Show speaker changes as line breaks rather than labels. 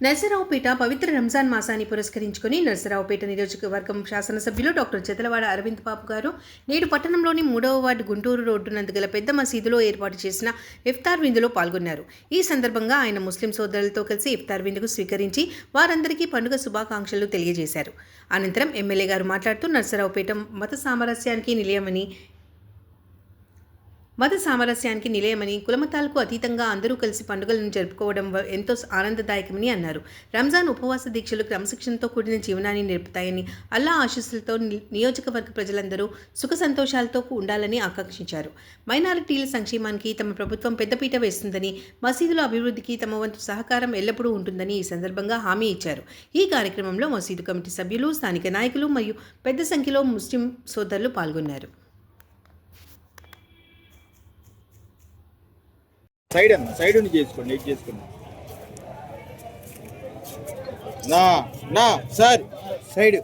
నర్సరావుపేట పవిత్ర రంజాన్ మాసాన్ని పురస్కరించుకుని నర్సరావుపేట నియోజకవర్గం శాసనసభ్యులు డాక్టర్ చెదలవాడ అరవింద్ బాబు గారు నేడు పట్టణంలోని 3వ వార్డు గుంటూరు రోడ్డు నందు గల పెద్ద మసీదులో ఏర్పాటు చేసిన ఇఫ్తార్ విందులో పాల్గొన్నారు. ఈ సందర్భంగా ఆయన ముస్లిం సోదరులతో కలిసి ఇఫ్తార్ విందుకు స్వీకరించి వారందరికీ పండుగ శుభాకాంక్షలు తెలియజేశారు. అనంతరం ఎమ్మెల్యే గారు మాట్లాడుతూ నర్సరావుపేట మత సామరస్యానికి నిలయమని కులమతాలకు అతీతంగా అందరూ కలిసి పండుగలను జరుపుకోవడం ఎంతో ఆనందదాయకమని అన్నారు. రంజాన్ ఉపవాస దీక్షలు క్రమశిక్షణతో కూడిన జీవనాన్ని నేర్పుతాయని, అల్లా ఆశీస్సులతో నియోజకవర్గ ప్రజలందరూ సుఖ సంతోషాలతో ఉండాలని ఆకాంక్షించారు. మైనారిటీల సంక్షేమానికి తమ ప్రభుత్వం పెద్దపీట వేస్తుందని, మసీదుల అభివృద్ధికి తమ వంతు సహకారం ఎల్లప్పుడూ ఉంటుందని ఈ సందర్భంగా హామీ ఇచ్చారు. ఈ కార్యక్రమంలో మసీదు కమిటీ సభ్యులు, స్థానిక నాయకులు మరియు పెద్ద సంఖ్యలో ముస్లిం సోదరులు పాల్గొన్నారు.
సైడ్ నుంచి చేసుకోండి, ఎడ్ చేసుకోండి. నా సార్ సైడ్